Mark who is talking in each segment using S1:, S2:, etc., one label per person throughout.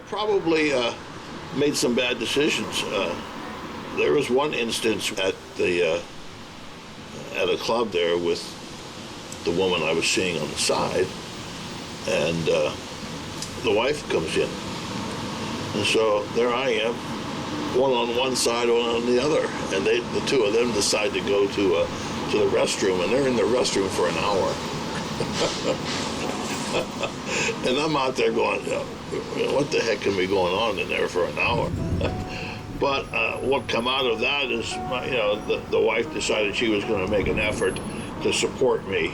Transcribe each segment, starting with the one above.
S1: probably made some bad decisions. There was one instance at a club there with the woman I was seeing on the side, and the wife comes in. And so there I am, one on one side, one on the other, and the two of them decide to go to the restroom, and they're in the restroom for an hour. And I'm out there going, what the heck can be going on in there for an hour? But what come out of that is, the wife decided she was going to make an effort to support me,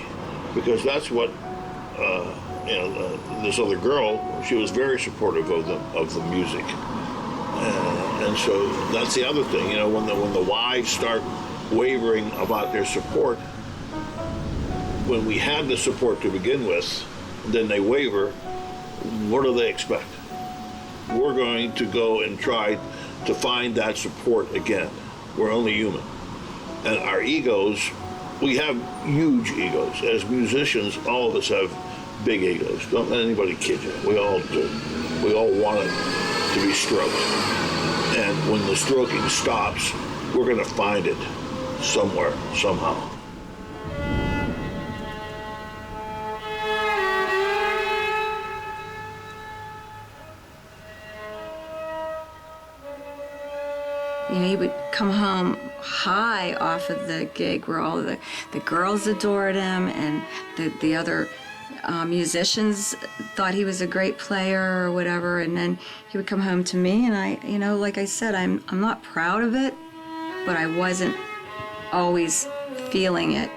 S1: because that's what, this other girl, she was very supportive of the music. And so that's the other thing, when the wives start wavering about their support, when we had the support to begin with, then they waver, what do they expect? We're going to go and try to find that support again. We're only human. And our egos, we have huge egos. As musicians, all of us have big egos. Don't let anybody kid you. We all do. We all want it to be stroked. And when the stroking stops, we're going to find it somewhere, somehow.
S2: He would come home high off of the gig where all the girls adored him, and the other musicians thought he was a great player or whatever, and then he would come home to me, and I, like I said, I'm not proud of it, but I wasn't always feeling it.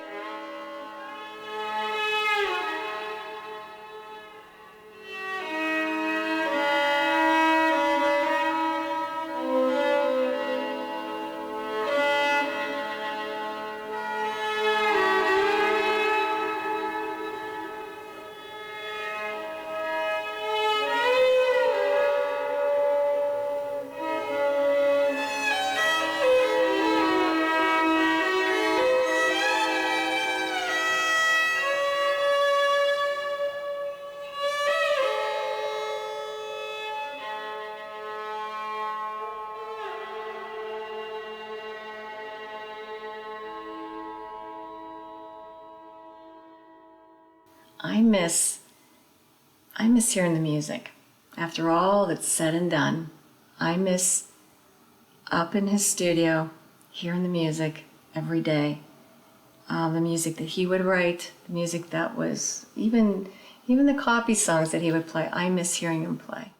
S2: I miss hearing the music. After all that's said and done, I miss up in his studio, hearing the music every day. The music that he would write, the music that was, even the copy songs that he would play, I miss hearing him play.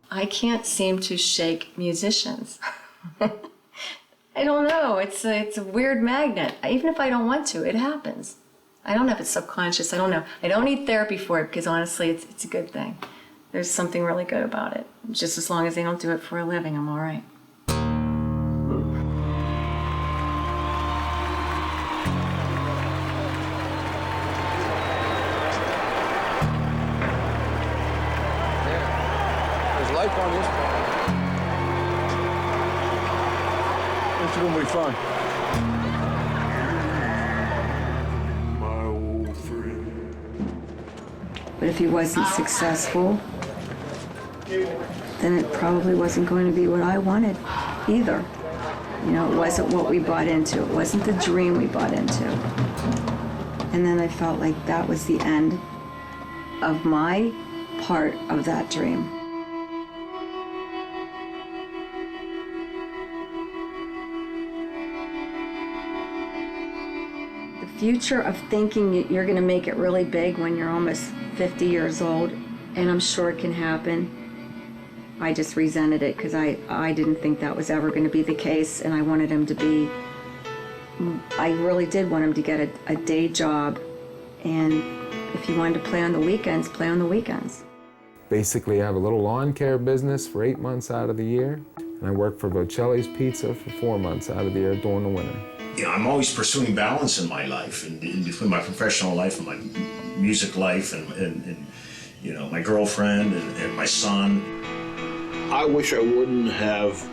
S2: I can't seem to shake musicians. I don't know, it's a weird magnet. Even if I don't want to, it happens. I don't know if it's subconscious, I don't know. I don't need therapy for it, because honestly, it's a good thing. There's something really good about it. Just as long as they don't do it for a living, I'm all right.
S3: There's life on this part. It's gonna be fun.
S2: But if he wasn't successful, then it probably wasn't going to be what I wanted either. It wasn't what we bought into. It wasn't the dream we bought into. And then I felt like that was the end of my part of that dream. The future of thinking you're going to make it really big when you're almost 50 years old, and I'm sure it can happen. I just resented it because I didn't think that was ever going to be the case, and I wanted him to be, I really did want him to get a day job, and if he wanted to play on the weekends, play on the weekends.
S4: Basically, I have a little lawn care business for 8 months out of the year, and I work for Bocelli's Pizza for 4 months out of the year during the winter.
S5: I'm always pursuing balance in my life, and in between my professional life and my music life, and my girlfriend and my son.
S1: I wish I wouldn't have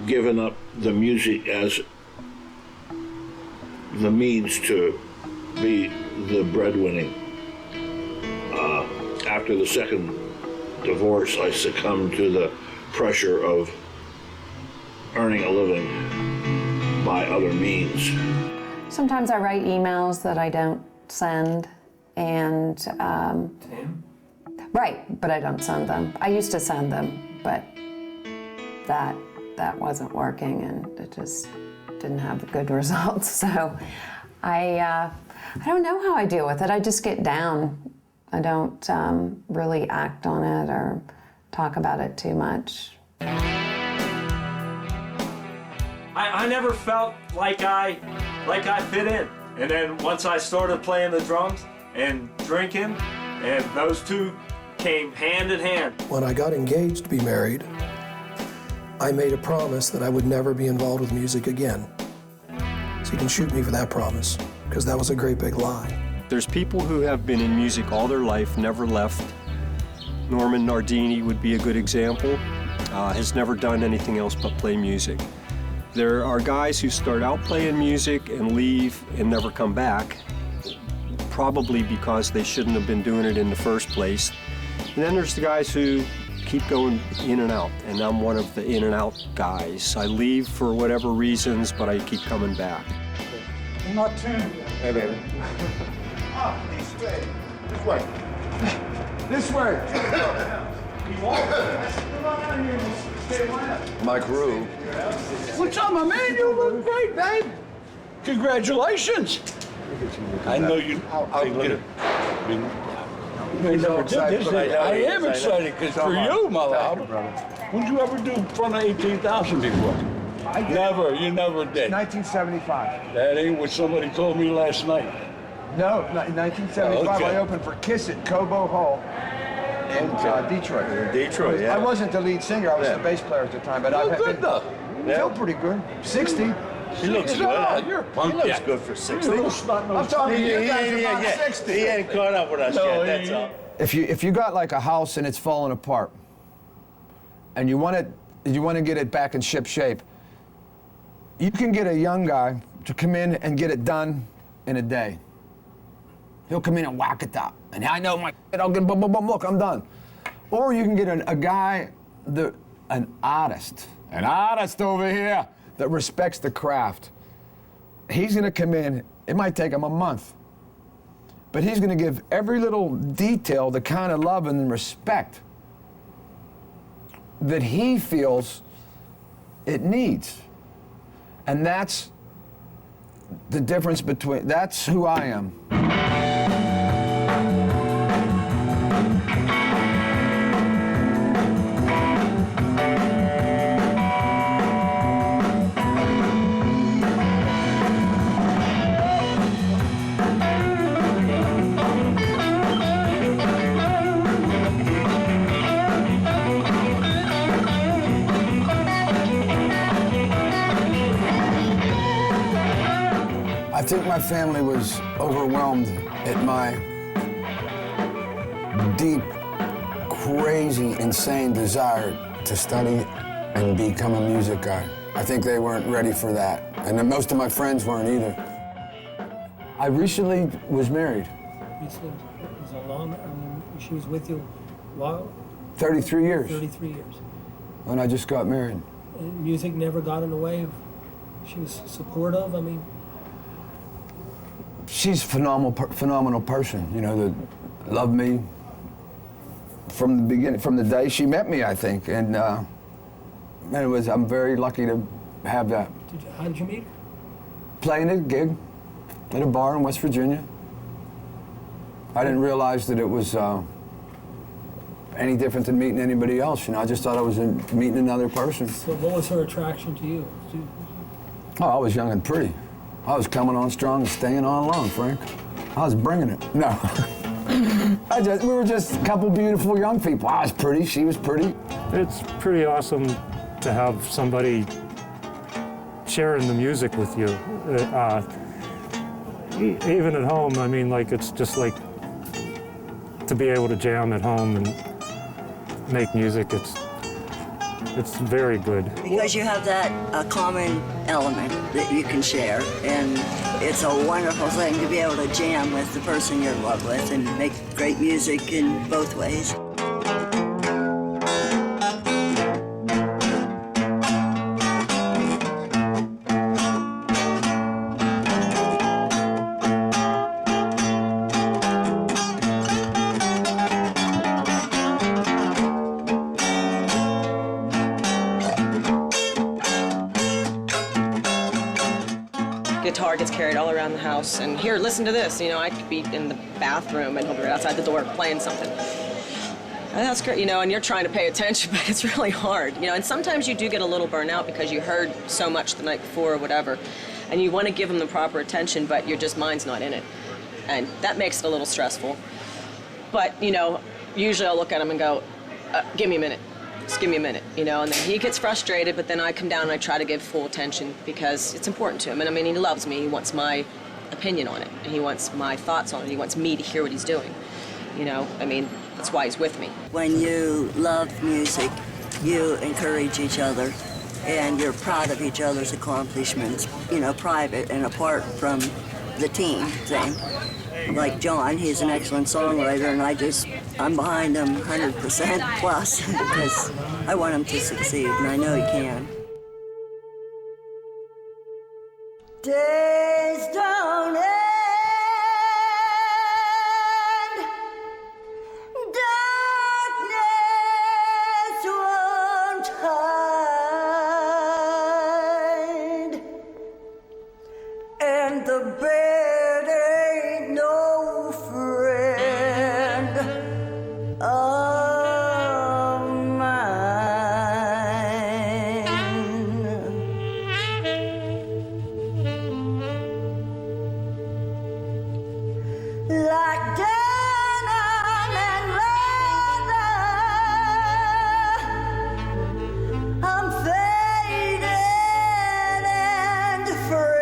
S1: given up the music as the means to be the breadwinning. After the second divorce, I succumbed to the pressure of earning a living by other means.
S6: Sometimes I write emails that I don't send, and right, but I don't send them. I used to send them, but that wasn't working, and it just didn't have good results. So I don't know how I deal with it. I just get down. I don't really act on it or talk about it too much.
S7: I never felt like I fit in. And then once I started playing the drums and drinking, and those two came hand in hand.
S8: When I got engaged to be married, I made a promise that I would never be involved with music again. So you can shoot me for that promise, because that was a great big lie.
S9: There's people who have been in music all their life, never left. Norman Nardini would be a good example. Has never done anything else but play music. There are guys who start out playing music and leave and never come back, probably because they shouldn't have been doing it in the first place. And then there's the guys who keep going in and out, and I'm one of the in and out guys. I leave for whatever reasons, but I keep coming back.
S3: I'm not tuned.
S1: Hey, baby. This way. This way.
S3: This way.
S8: My groove.
S3: What's up, my man? You look great, babe. Congratulations. I know you. I am excited because for you, my love. Would you ever do in front of 18,000 before? Never. You never did.
S10: 1975.
S3: That ain't what somebody told me last night.
S10: No, in 1975,
S3: Okay.
S10: I opened for Kiss at Cobo Hall in Detroit.
S3: Detroit, yeah.
S10: I wasn't the lead singer, I was the bass player at the time, but
S3: Oh,
S10: I
S3: good though.
S10: feel pretty good. 60.
S3: He looks good. You're
S11: He looks good for 60.
S10: I'm talking to you guys about 60.
S11: He ain't caught up with us yet, that's all.
S3: If you got like a house and it's falling apart, and you want to get it back in ship shape, you can get a young guy to come in and get it done in a day. He'll come in and whack it up, and I know I'll get boom, boom, boom, look, I'm done. Or you can get a guy, an artist over here that respects the craft. He's gonna come in, it might take him a month, but he's gonna give every little detail the kind of love and respect that he feels it needs. And that's the difference between, that's who I am. I think my family was overwhelmed at my deep, crazy, insane desire to study and become a music guy. I think they weren't ready for that, and then most of my friends weren't either. I recently was married.
S12: Recently was a long, she was with you a while?
S3: 33 years.
S12: 33 years.
S3: When I just got married.
S12: And music never got in the way of, she was supportive, I mean.
S3: She's a phenomenal person, you know, that loved me from the beginning, from the day she met me, I think. And I'm very lucky to have that.
S12: How did you meet her?
S3: Playing at a gig at a bar in West Virginia. I didn't realize that it was any different than meeting anybody else. You know, I just thought I was meeting another person.
S12: So what was her attraction to you?
S3: Oh, I was young and pretty. I was coming on strong and staying on long, Frank. I was bringing it. No. We were just a couple beautiful young people. I was pretty, she was pretty.
S13: It's pretty awesome to have somebody sharing the music with you. Even at home, I mean, like, it's just like to be able to jam at home and make music, it's very good.
S14: Because you have that common element that you can share, and it's a wonderful thing to be able to jam with the person you're in love with and make great music in both ways.
S15: Guitar gets carried all around the house, and here, listen to this. You know, I could be in the bathroom and he'll be right outside the door playing something. And that's great, you know, and you're trying to pay attention, but it's really hard, you know, and sometimes you do get a little burnout because you heard so much the night before or whatever, and you want to give them the proper attention, but your just mind's not in it, and that makes it a little stressful. But, you know, usually I'll look at him and go, give me a minute. Just give me a minute, you know, and then he gets frustrated, but then I come down and I try to give full attention because it's important to him. And I mean, he loves me, he wants my opinion on it, and he wants my thoughts on it, he wants me to hear what he's doing, you know, I mean, that's why he's with me.
S14: When you love music, you encourage each other, and you're proud of each other's accomplishments, you know, private and apart from the team thing. Like John, he's an excellent songwriter, and I'm behind him 100% plus because I want him to succeed, and I know he can. Days don't end, darkness won't hide, and the bed ain't no friend of mine. Like denim and leather, I'm faded and afraid.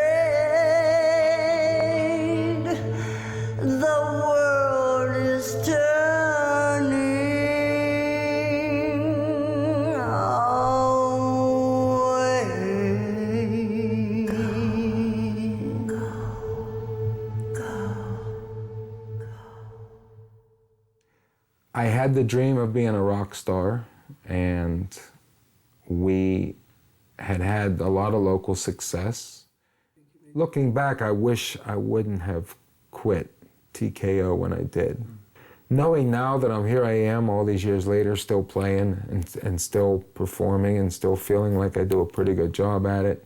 S14: The world is turning away.
S4: I had the dream of being a rock star, and we had had a lot of local success. Looking back, I wish I wouldn't have quit TKO when I did. Knowing now that here I am all these years later, still playing and still performing and still feeling like I do a pretty good job at it,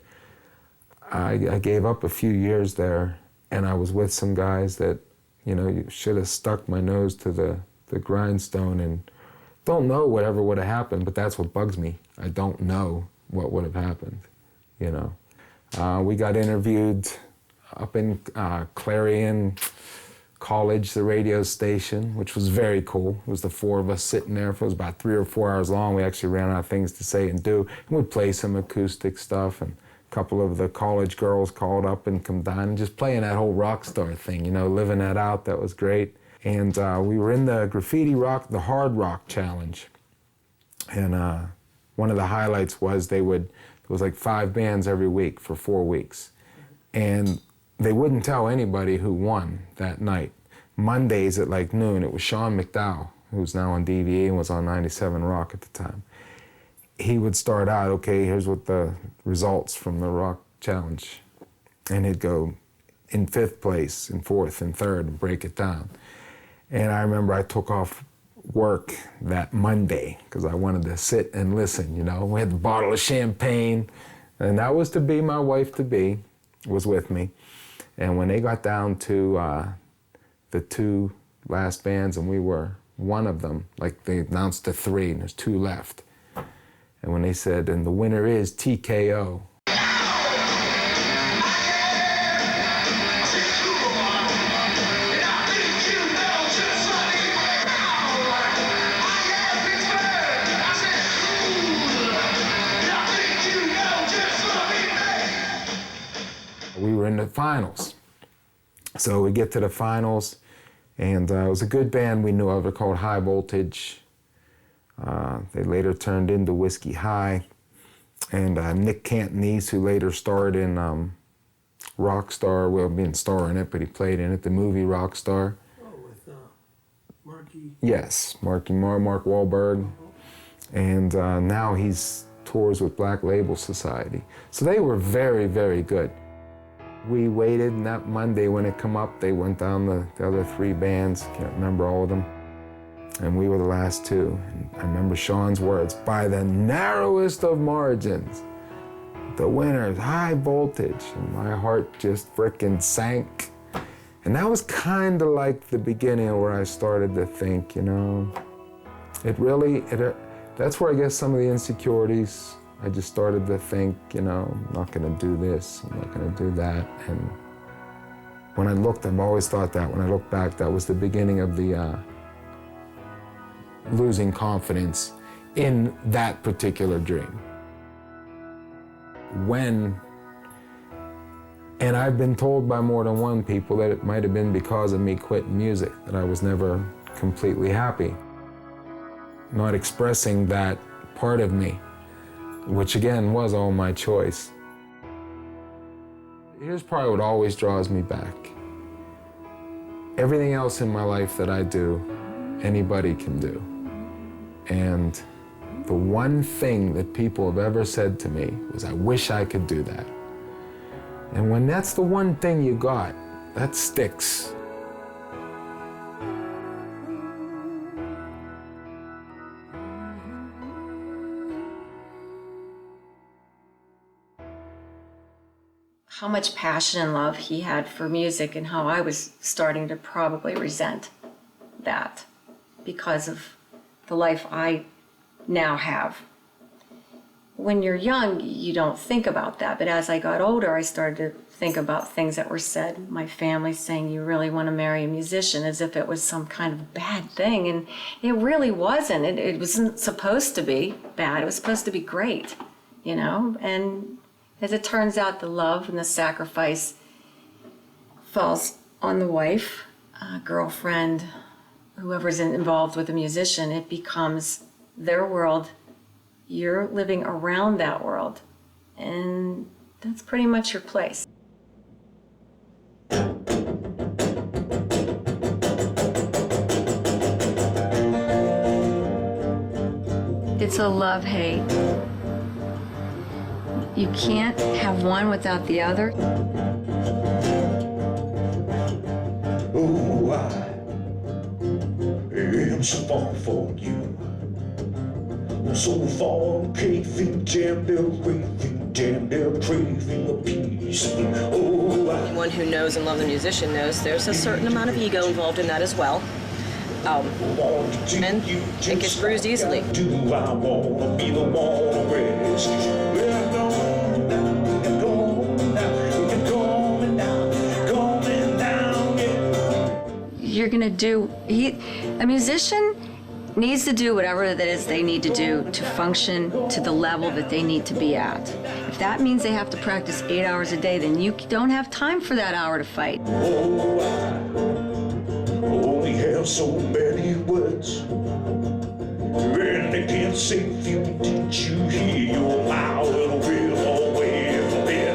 S4: I gave up a few years there, and I was with some guys that, you know, you should have stuck my nose to the grindstone, and don't know whatever would have happened, but that's what bugs me. I don't know what would have happened, you know. We got interviewed up in Clarion College, the radio station, which was very cool. It was the four of us sitting there. It was about 3 or 4 hours long. We actually ran out of things to say and do. And we'd play some acoustic stuff, and a couple of the college girls called up and come down and just playing that whole rock star thing, you know, living that out. That was great. And we were in the graffiti rock, the hard rock challenge. And one of the highlights was there was like 5 bands every week for 4 weeks. And they wouldn't tell anybody who won that night. Mondays at like noon, it was Sean McDowell, who's now on DVE and was on 97 Rock at the time. He would start out, okay, here's what the results from the rock challenge. And he'd go in 5th place, in 4th, and 3rd, and break it down. And I remember I took off work that Monday because I wanted to sit and listen, you know. We had a bottle of champagne, and that was to be my wife-to-be, was with me. And when they got down to the 2 last bands, and we were one of them, like they announced the 3, and there's 2 left. And when they said, and the winner is TKO, we were in the finals. So we get to the finals, and it was a good band we knew of. They're called High Voltage. They later turned into Whiskey High. And Nick Cantonese, who later starred in Rockstar, well, being star in it, but he played in it, the movie Rockstar.
S12: Oh, with Marky.
S4: Yes, Mark Wahlberg. And now he's tours with Black Label Society. So they were very, very good. We waited, and that Monday when it come up, they went down the other 3 bands, can't remember all of them, and we were the last 2. And I remember Sean's words, by the narrowest of margins, the winner's High Voltage, and my heart just frickin' sank. And that was kind of like the beginning where I started to think, you know, that's where I guess some of the insecurities, I just started to think, you know, I'm not gonna do this, I'm not gonna do that. And when I looked, I've always thought that, when I look back, that was the beginning of the losing confidence in that particular dream. And I've been told by more than one people that it might have been because of me quitting music, that I was never completely happy. Not expressing that part of me, which again was all my choice. Here's probably what always draws me back. Everything else in my life that I do, anybody can do. And the one thing that people have ever said to me was, I wish I could do that. And when that's the one thing you got, that sticks.
S2: How much passion and love he had for music, and how I was starting to probably resent that because of the life I now have. When you're young, you don't think about that, but as I got older, I started to think about things that were said. My family saying, you really want to marry a musician, as if it was some kind of bad thing, and it really wasn't. It wasn't supposed to be bad, it was supposed to be great, you know? And as it turns out, the love and the sacrifice falls on the wife, girlfriend, whoever's involved with a musician. It becomes their world. You're living around that world, and that's pretty much your place. It's a love-hate. You can't have one without the other.
S16: Oh, I am so far from you. So far, craving, damn near raving, damn near craving a piece of you. Oh,
S15: Anyone who knows and loves a musician knows there's a certain amount of ego involved in that as well. And it gets bruised easily.
S16: Do I wanna be the one to rescue you?
S2: You're gonna do, a musician needs to do whatever it is they need to do to function to the level that they need to be at. If that means they have to practice 8 hours a day, then you don't have time for that hour to fight.
S16: Oh, I only have so many words, and they can't save you. Did you hear your loud little bill away from me?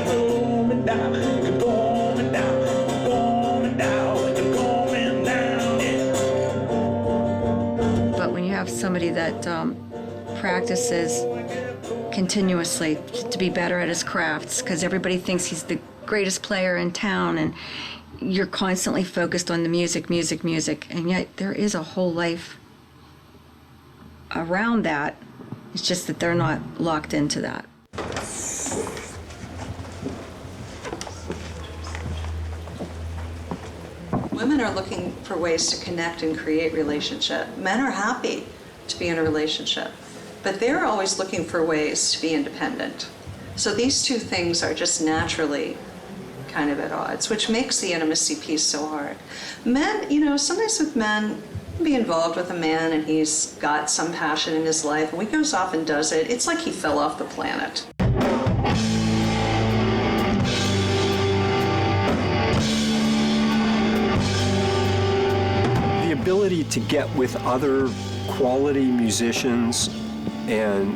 S16: Coming down, coming down, coming down, coming down, yeah.
S2: But when you have somebody that practices continuously to be better at his crafts, because everybody thinks he's the greatest player in town, and you're constantly focused on the music, music, music, and yet there is a whole life around that. It's just that they're not locked into that.
S17: Women are looking for ways to connect and create relationship. Men are happy to be in a relationship, but they're always looking for ways to be independent. So these two things are just naturally kind of at odds, which makes the intimacy piece so hard. Men, you know, sometimes with men, be involved with a man and he's got some passion in his life and he goes off and does it, it's like he fell off the planet.
S9: The ability to get with other quality musicians and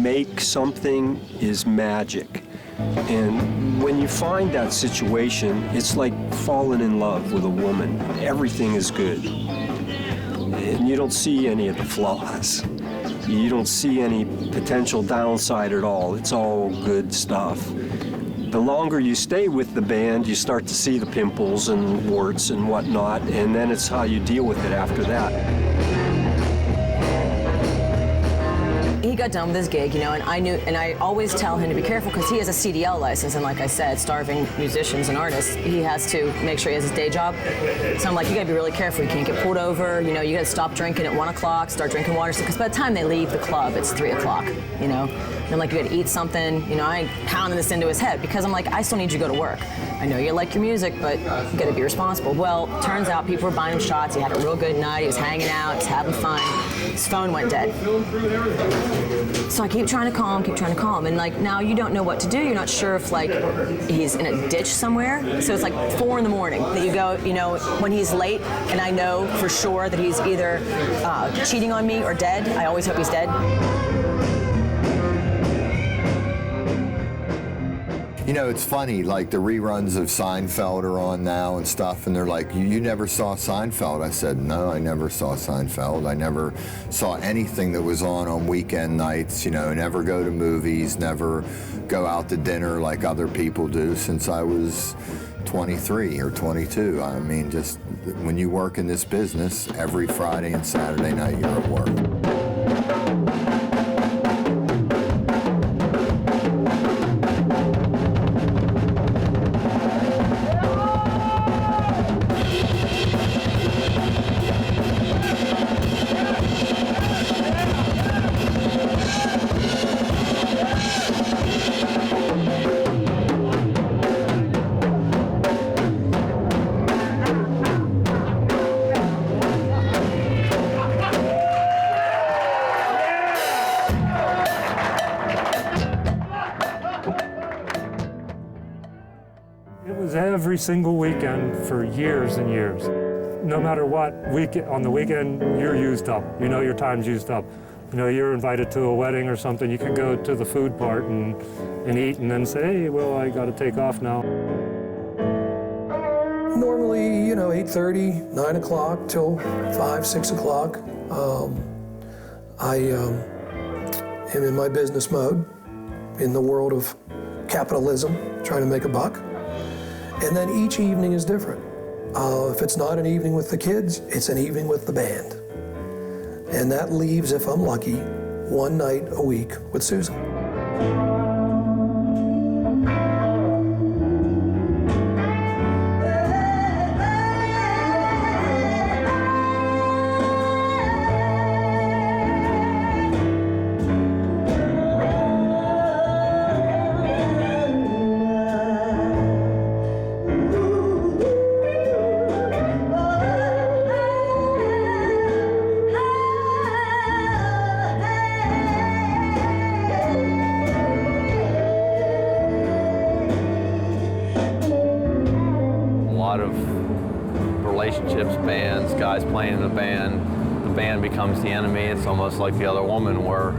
S9: make something is magic. And when you find that situation, it's like falling in love with a woman. Everything is good. And you don't see any of the flaws. You don't see any potential downside at all. It's all good stuff. The longer you stay with the band, you start to see the pimples and warts and whatnot, and then it's how you deal with it after that.
S15: He got done with his gig, you know, and I always tell him to be careful because he has a CDL license, and like I said, starving musicians and artists, he has to make sure he has his day job. So I'm like, you gotta be really careful. You can't get pulled over. You know, you gotta stop drinking at 1 o'clock, start drinking water, because by the time they leave the club, it's 3 o'clock. You know, and I'm like, you gotta eat something. You know, I ain't pounding this into his head because I'm like, I still need you to go to work. I know you like your music, but you gotta be responsible. Well, turns out people were buying him shots. He had a real good night. He was hanging out. He was having fun. His phone went dead. So I keep trying to call him, and like now you don't know what to do. You're not sure if like he's in a ditch somewhere. So it's like 4 in the morning that you go, you know, when he's late, and I know for sure that he's either cheating on me or dead. I always hope he's dead.
S18: You know, it's funny, like the reruns of Seinfeld are on now and stuff, and they're like, you never saw Seinfeld? I said, no, I never saw Seinfeld. I never saw anything that was on weekend nights, you know, never go to movies, never go out to dinner like other people do since I was 23 or 22. I mean, just when you work in this business, every Friday and Saturday night you're at work.
S13: Every single weekend for years and years. No matter what, on the weekend, you're used up. You know your time's used up. You know, you're invited to a wedding or something, you could go to the food part and eat and then say, hey, well, I gotta take off now.
S8: Normally, you know, 8:30, 9 o'clock till 5, 6 o'clock. I am in my business mode, in the world of capitalism, trying to make a buck. And then each evening is different. If it's not an evening with the kids, it's an evening with the band. And that leaves, if I'm lucky, 1 night a week with Susan.
S19: Relationships, bands, guys playing in the band becomes the enemy. It's almost like the other woman where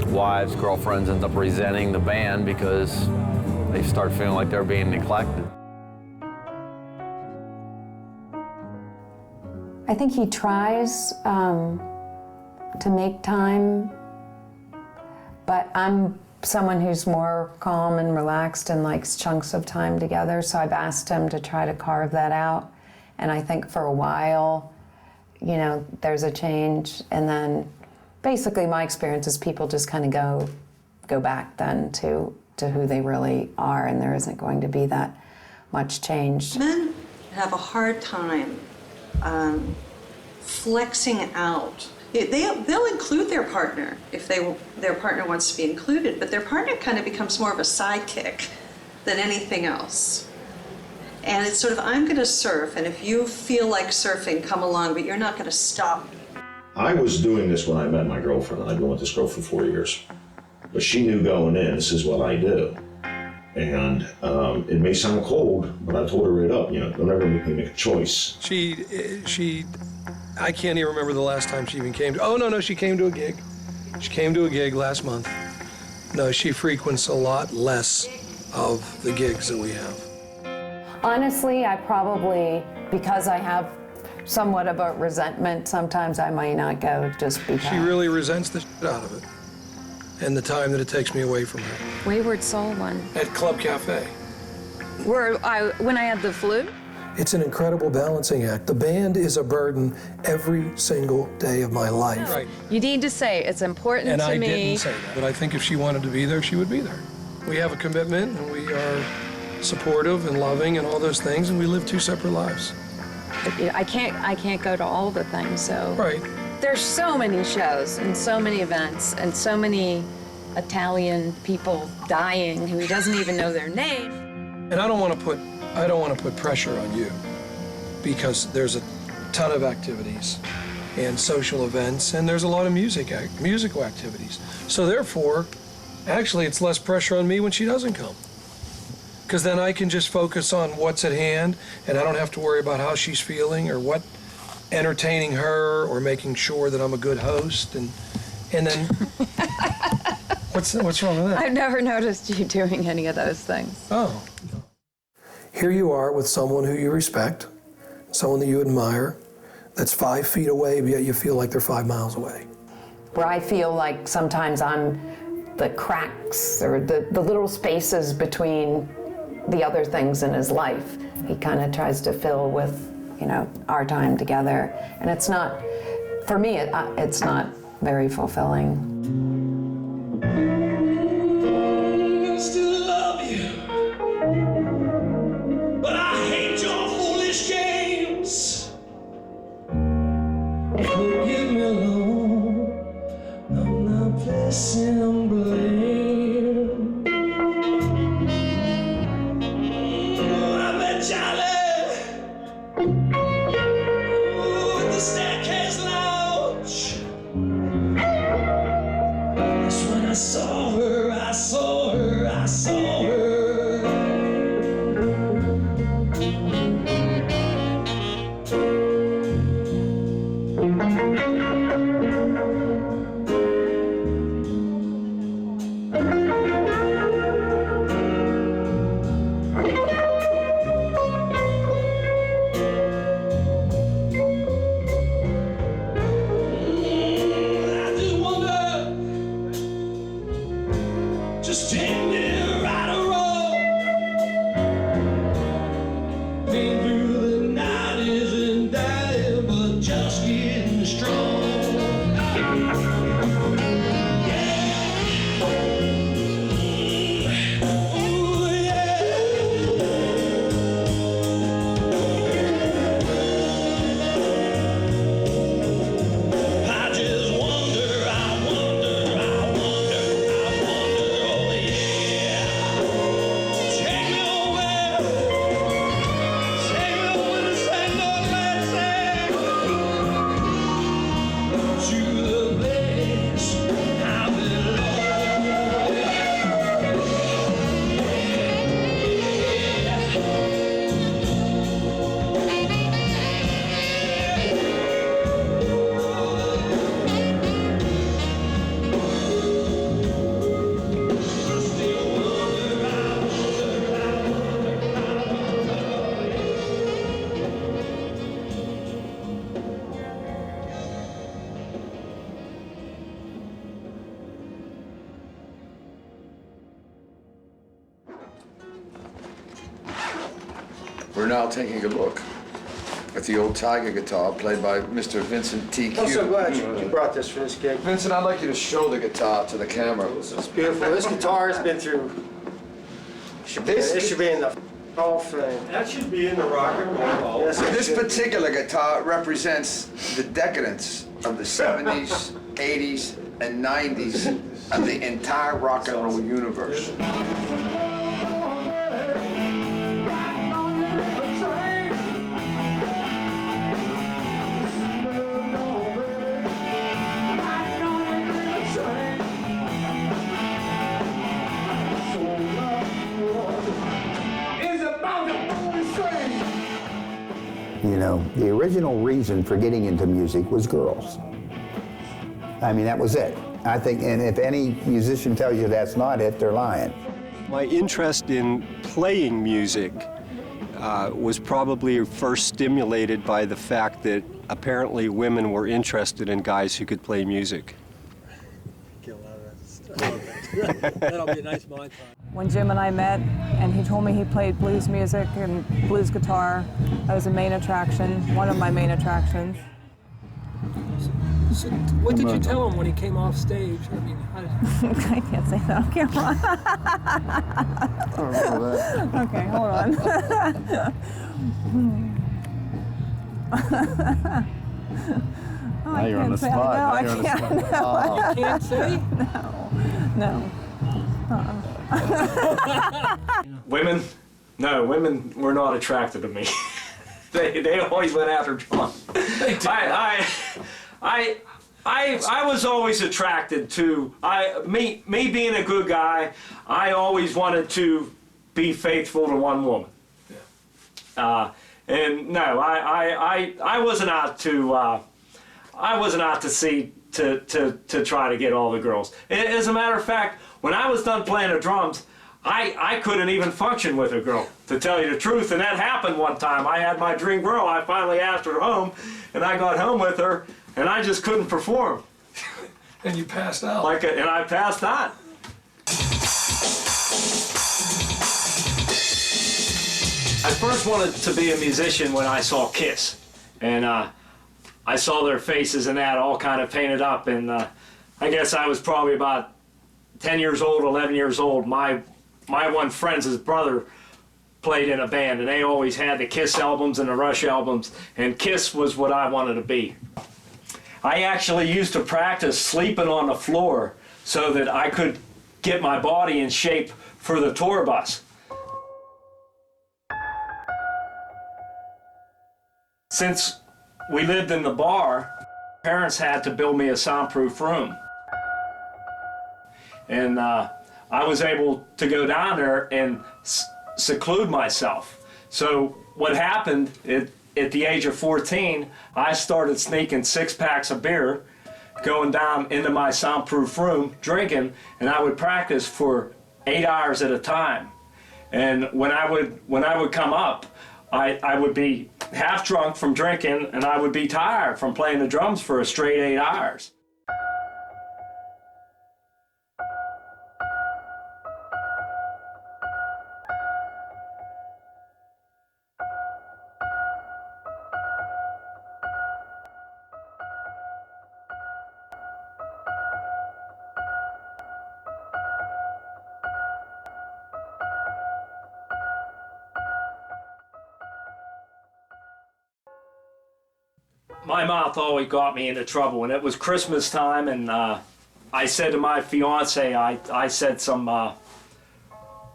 S19: wives, girlfriends end up resenting the band because they start feeling like they're being neglected.
S6: I think he tries to make time, but I'm someone who's more calm and relaxed and likes chunks of time together, so I've asked him to try to carve that out. And I think for a while, you know, there's a change, and then basically my experience is people just kind of go back then to who they really are, and there isn't going to be that much change.
S17: Men have a hard time flexing out. They'll include their partner if their partner wants to be included, but their partner kind of becomes more of a sidekick than anything else. And it's sort of, I'm going to surf, and if you feel like surfing, come along, but you're not going to stop me.
S5: I was doing this when I met my girlfriend. I'd been with this girl for 4 years. But she knew going in, this is what I do. And it may sound cold, but I told her right up, you know, don't ever make me make a choice.
S8: I can't even remember the last time she even came to, oh no, she came to a gig. She came to a gig last month. No, she frequents a lot less of the gigs that we have.
S6: Honestly, I probably, because I have somewhat of a resentment, sometimes I might not go just because.
S8: She really resents the shit out of it and the time that it takes me away from her.
S20: Wayward Soul one.
S8: At Club Cafe.
S20: When I had the flu?
S8: It's an incredible balancing act. The band is a burden every single day of my life.
S20: Right. You need to say it's important
S8: And
S20: to
S8: I
S20: me.
S8: didn't say that, but I think if she wanted to be there, she would be there. We have a commitment, and we are supportive and loving and all those things, and we live two separate lives.
S20: I can't go to all the things, so.
S8: Right.
S20: There's so many shows and so many events and so many Italian people dying who he doesn't even know their name.
S8: And I don't want to put pressure on you, because there's a ton of activities and social events, and there's a lot of musical activities. So therefore, actually, it's less pressure on me when she doesn't come, because then I can just focus on what's at hand, and I don't have to worry about how she's feeling or what entertaining her or making sure that I'm a good host, and then what's wrong with that?
S20: I've never noticed you doing any of those things.
S8: Oh. Here you are with someone who you respect, someone that you admire, that's 5 feet away, but yet you feel like they're 5 miles away.
S6: Where I feel like sometimes I'm the cracks or the little spaces between the other things in his life. He kind of tries to fill with, our time together. And it's not, for me, it's not very fulfilling.
S16: I still love you, but I hate your foolish games. Forgive me, Lord, I'm not placing blame. I met Charlie at the staircase lounge. That's when I saw her, I saw her, I saw her. I just wonder, just take me right or wrong. Been through the 90s and dying, but just getting strong. I just wonder, I wonder, oh yeah. Take me away to St. Louis, to the place I
S3: We're now taking a look at the old Tiger guitar played by Mr. Vincent T.Q.
S11: I'm so glad you brought this for this gig.
S3: Vincent, I'd like you to show the guitar to the camera.
S11: It's beautiful. This guitar has been through. It should be in the Hall of Fame. That should be in the Rock and Roll Hall. Yes, it
S3: This
S11: should.
S3: particular guitar represents the decadence of the 70s, 80s, and 90s of the entire rock and roll universe.
S21: You know, the original reason for getting into music was girls. I mean, that was it. I think, and if any musician tells you that's not it, they're lying.
S9: My interest in playing music was probably first stimulated by the fact that apparently women were interested in guys who could play music.
S12: That'll be a nice montage.
S22: When Jim and I met, and he told me he played blues music and blues guitar, that was a main attraction, one of my main attractions.
S12: So what did you tell him when he came off stage? I mean, how did
S22: I can't say that on camera. Okay, hold on.
S19: Now you're on the spot.
S22: No, I
S19: Now you're on the
S22: can't.
S19: spot.
S22: No.
S19: Oh.
S12: You can't say?
S22: No.
S7: Women? No, women were not attracted to me. they always went after John. I was always attracted to me being a good guy. I always wanted to be faithful to one woman. And no, I wasn't out to see to try to get all the girls. As a matter of fact, when I was done playing the drums, I couldn't even function with a girl, to tell you the truth. And that happened one time. I had my dream girl. I finally asked her home, and I got home with her, and I just couldn't perform.
S12: And you passed out.
S7: And I passed out. I first wanted to be a musician when I saw Kiss, and I saw their faces and that all kind of painted up, and I guess I was probably about 10 years old, 11 years old. My one friend's his brother played in a band, and they always had the Kiss albums and the Rush albums, and Kiss was what I wanted to be. I actually used to practice sleeping on the floor so that I could get my body in shape for the tour bus. Since we lived in the bar, parents had to build me a soundproof room. And I was able to go down there and seclude myself. So what happened, at the age of 14, I started sneaking 6 packs of beer, going down into my soundproof room, drinking, and I would practice for 8 hours at a time. And when I would come up, I would be half drunk from drinking, and I would be tired from playing the drums for a straight 8 hours. My mouth always got me into trouble, and it was Christmas time, and I said to my fiance, I said some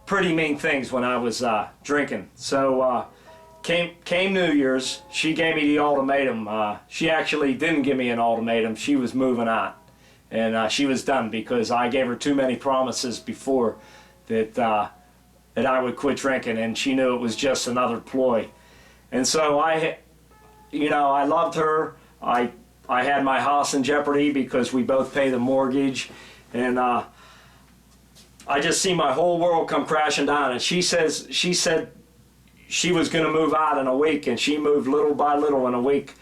S7: pretty mean things when I was drinking. So came New Year's, she gave me the ultimatum. She actually didn't give me an ultimatum, she was moving on. And she was done because I gave her too many promises before that I would quit drinking, and she knew it was just another ploy. And so I loved her. I had my house in jeopardy because we both pay the mortgage, and I just see my whole world come crashing down. And she said she was going to move out in a week, and she moved little by little in a week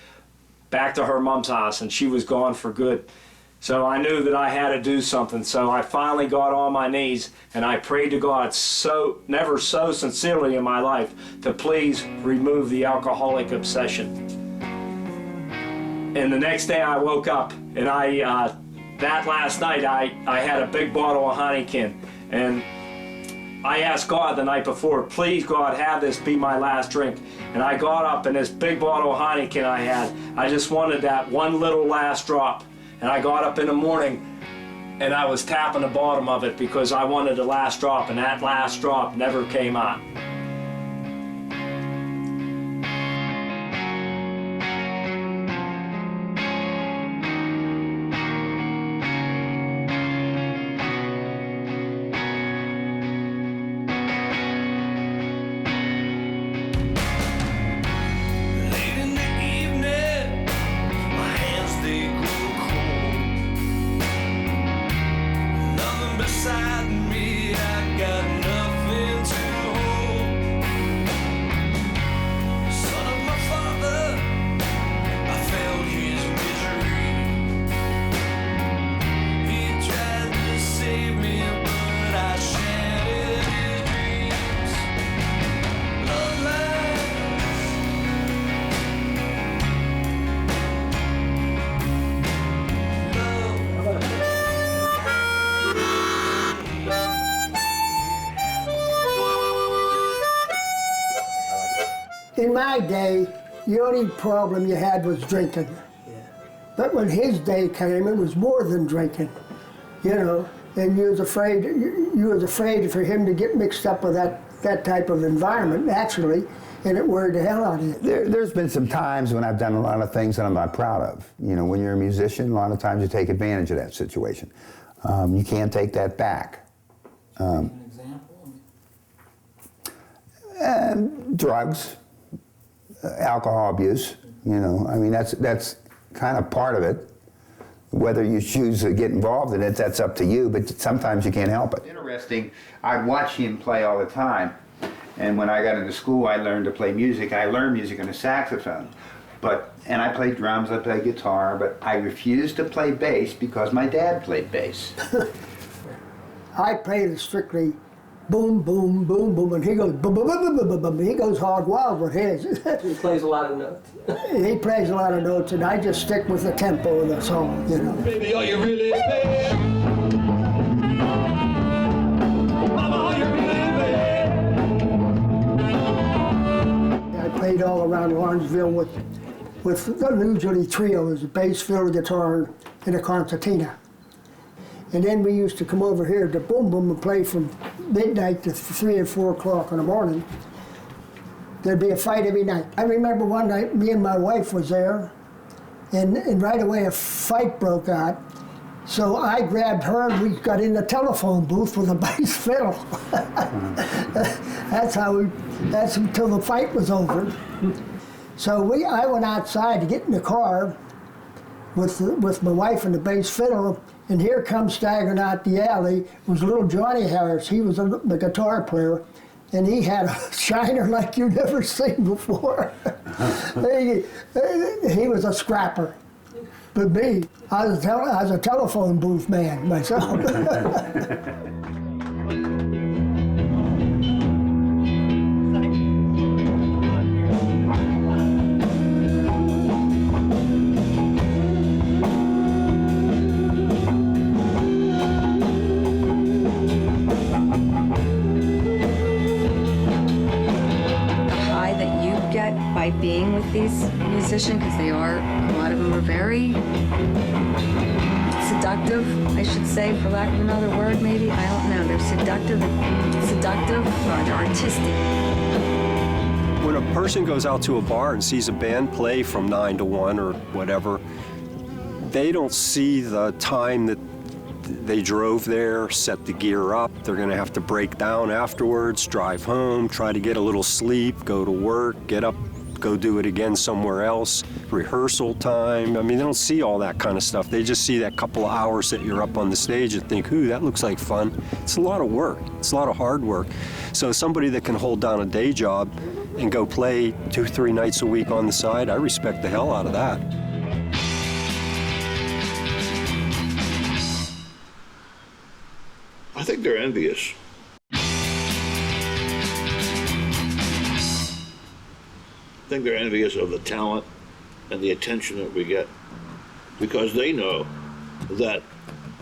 S7: back to her mom's house, and she was gone for good. So I knew that I had to do something. So I finally got on my knees and I prayed to God never so sincerely in my life to please remove the alcoholic obsession. And the next day I woke up, and that last night I had a big bottle of Heineken, and I asked God the night before, please God, have this be my last drink. And I got up, and this big bottle of Heineken I had, I just wanted that one little last drop. And I got up in the morning and I was tapping the bottom of it because I wanted the last drop, and that last drop never came out.
S1: my day, the only problem you had was drinking. But when his day came, it was more than drinking, you know. And you was afraid for him to get mixed up with that type of environment naturally, and it worried the hell out of you.
S21: There's been some times when I've done a lot of things that I'm not proud of. You know, when you're a musician, a lot of times you take advantage of that situation. You can't take that back.
S10: An example?
S21: Drugs, alcohol abuse. You know, I mean that's kind of part of it. Whether you choose to get involved in it, that's up to you, but sometimes you can't help it. Interesting, I'd watch him play all the time, and when I got into school, I learned to play music. I learned music on a saxophone, and I played drums, I played guitar, but I refused to play bass because my dad played bass.
S1: I played strictly boom, boom, boom, boom, and he goes boom, boom, boom, boom, boom, boom. He goes hog wild with his.
S11: He plays a lot of notes.
S1: He plays a lot of notes, and I just stick with the tempo of the song, you know.
S16: Baby, are you really bad? Mama, are you really bad?
S1: I played all around Lawrenceville with usually trios, a bass, fiddle, guitar, and a concertina. And then we used to come over here to Boom Boom and play from midnight to 3 or 4 o'clock in the morning. There'd be a fight every night. I remember one night, me and my wife was there, and right away a fight broke out. So I grabbed her and we got in the telephone booth with a bass fiddle. That's until the fight was over. So I went outside to get in the car with my wife and the bass fiddle, and here comes staggering out the alley was little Johnny Harris. He was the guitar player, and he had a shiner like you've never seen before. He was a scrapper. But me, I was a telephone booth man myself.
S2: By being with these musicians, because a lot of them are very seductive, I should say, for lack of another word, maybe. I don't know. They're seductive, they're artistic.
S9: When a person goes out to a bar and sees a band play from 9 to 1 or whatever, they don't see the time that they drove there, set the gear up. They're going to have to break down afterwards, drive home, try to get a little sleep, go to work, get up, go do it again somewhere else, rehearsal time. I mean, they don't see all that kind of stuff. They just see that couple of hours that you're up on the stage and think, ooh, that looks like fun. It's a lot of work. It's a lot of hard work. So somebody that can hold down a day job and go play 2-3 nights a week on the side, I respect the hell out of that.
S16: I think they're envious. I think they're envious of the talent and the attention that we get, because they know that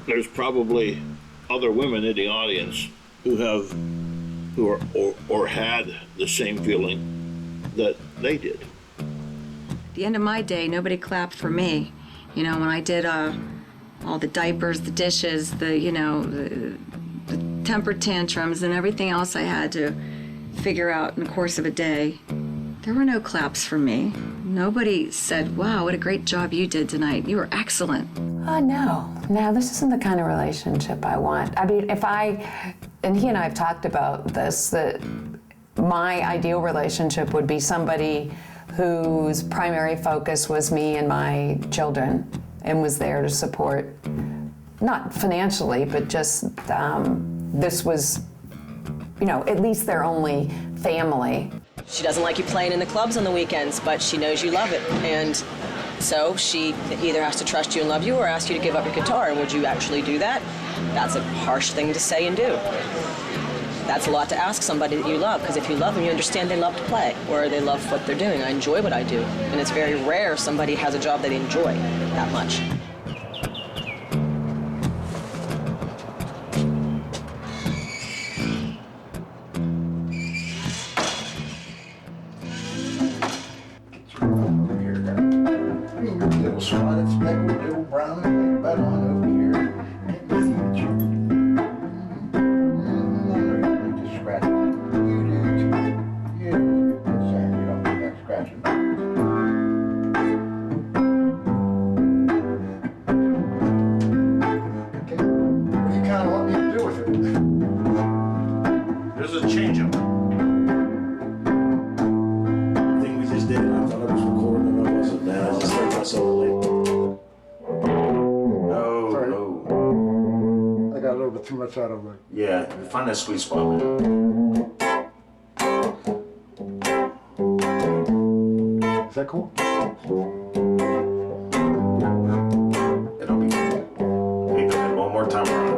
S16: there's probably other women in the audience who are or had the same feeling that they did.
S2: At the end of my day, nobody clapped for me. You know, when I did all the diapers, the dishes, the temper tantrums and everything else I had to figure out in the course of a day, there were no claps for me. Nobody said, wow, what a great job you did tonight. You were excellent.
S6: No, this isn't the kind of relationship I want. I mean, and he and I have talked about this, that my ideal relationship would be somebody whose primary focus was me and my children and was there to support, not financially, but just this was, at least their only family.
S15: She doesn't like you playing in the clubs on the weekends, but she knows you love it. And so she either has to trust you and love you or ask you to give up your guitar. And would you actually do that? That's a harsh thing to say and do. That's a lot to ask somebody that you love, because if you love them, you understand they love to play or they love what they're doing. I enjoy what I do. And it's very rare somebody has a job they enjoy that much.
S10: spotted speckled little brown and white on over here. Let me see what you do. Just scratch it. You do too. You do too. That's right. You don't need that scratching. Okay. What do you kind of want me to do with it?
S5: There's a change-up. Thing we just did, I thought I was recording and I wasn't. Now I just heard myself late. No,
S10: Sorry.
S5: no.
S10: I got a little bit too much out of it.
S5: Yeah, find that sweet spot, man.
S10: Is that cool?
S5: It'll be cool. We do it one more time around.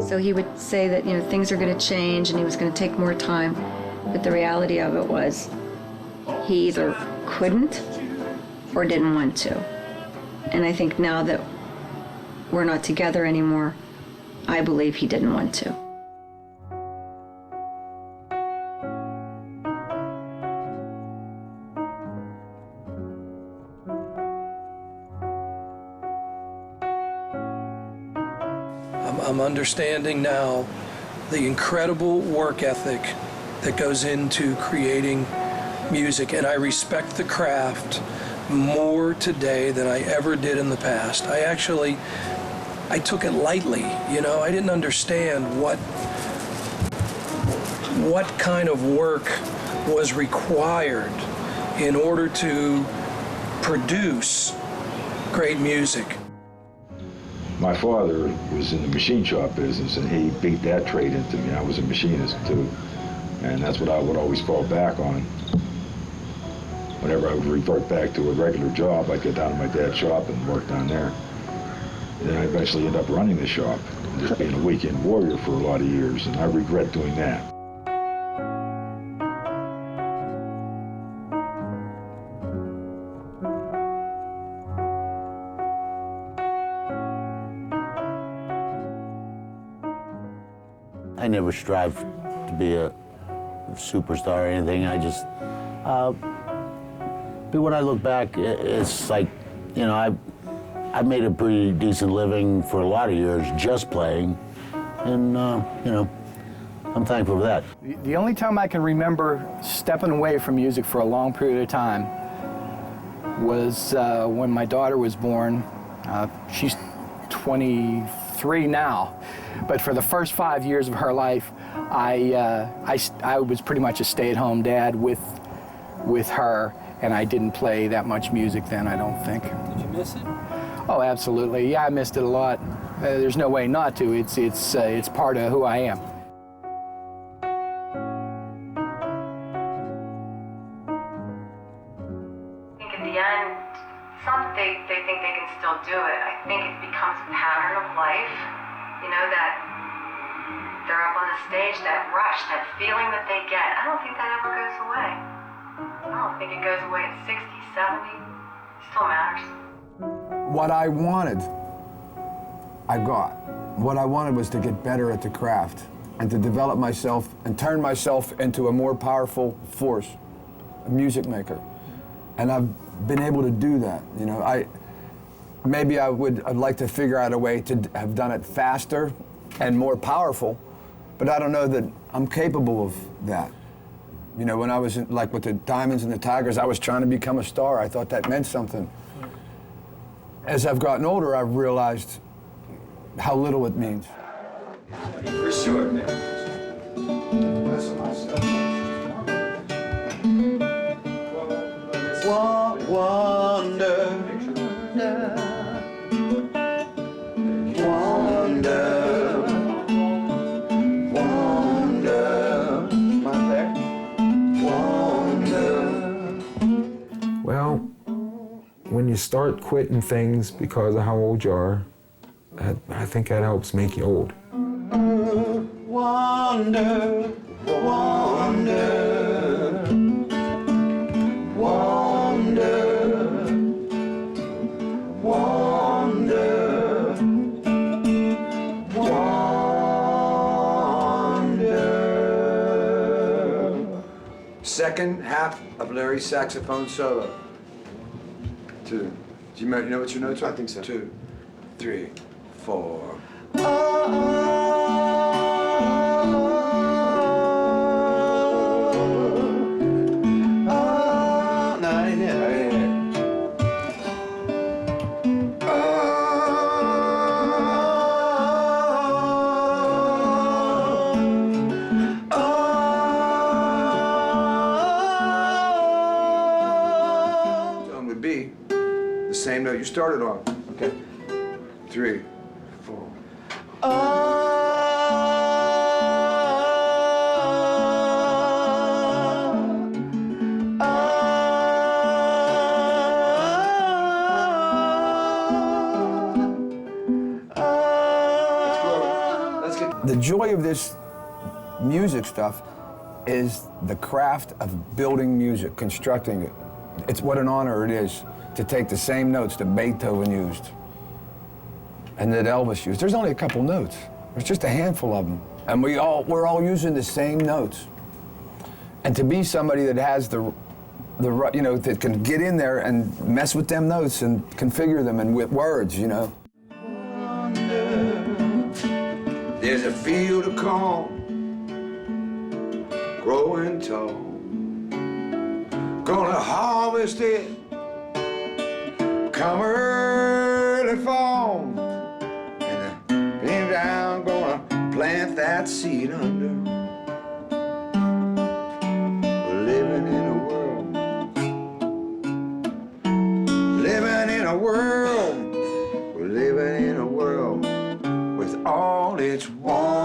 S2: So he would say that, you know, things are going to change and he was going to take more time. But the reality of it was he either couldn't or didn't want to. And I think now that we're not together anymore, I believe he didn't want to.
S8: I'm understanding now the incredible work ethic that goes into creating music, and I respect the craft more today than I ever did in the past. I took it lightly, you know. I didn't understand what kind of work was required in order to produce great music.
S4: My father was in the machine shop business, and he beat that trade into me. I was a machinist too, and that's what I would always fall back on. Whenever I would revert back to a regular job, I'd get down to my dad's shop and work down there. And then I eventually ended up running the shop, and just being a weekend warrior for a lot of years, and I regret doing that.
S14: I never strived to be a superstar or anything. I just, but when I look back, it's like, you know, I made a pretty decent living for a lot of years just playing, and you know, I'm thankful for that.
S23: The only time I can remember stepping away from music for a long period of time was when my daughter was born. She's 23 now, but for the first 5 years of her life, I was pretty much a stay-at-home dad with her, and I didn't play that much music then, I don't think.
S12: Did you miss it?
S23: Oh, absolutely. Yeah, I missed it a lot. There's no way not to. It's part of who I am.
S24: I think at the end, it's not that they think they can still do it. I think it becomes a pattern of life, you know, that they're up on the stage, that rush, that feeling that they get. I don't think that ever goes away. I don't think it goes away at 60, 70. It still matters.
S3: What I wanted, I got. What I wanted was to get better at the craft and to develop myself and turn myself into a more powerful force, a music maker. And I've been able to do that. You know, I'd like to figure out a way to have done it faster and more powerful, but I don't know that I'm capable of that. You know, when I was like with the Diamonds and the Tigers, I was trying to become a star. I thought that meant something. As I've gotten older, I've realized how little it means.
S16: For sure, man.
S10: Wonder.
S13: you start quitting things because of how old you are, I think that helps make you old.
S16: Wonder, wonder, wonder, wonder, wonder.
S3: Second half of Larry's saxophone solo. 2. Do you know what your notes are? I think so. 2, 3, 4. Would be the same note you started on. Okay. 3, 4. The joy of this music stuff is the craft of building music, constructing it. It's what an honor it is to take the same notes that Beethoven used and that Elvis used. There's only a couple notes. There's just a handful of them. And we're all using the same notes. And to be somebody that has that can get in there and mess with them notes and configure them and with words, you know. There's a field of corn growing tall. Gonna harvest it come early fall. And then down, gonna plant that seed under. We're living in a world, we're living in a world with all its wonders.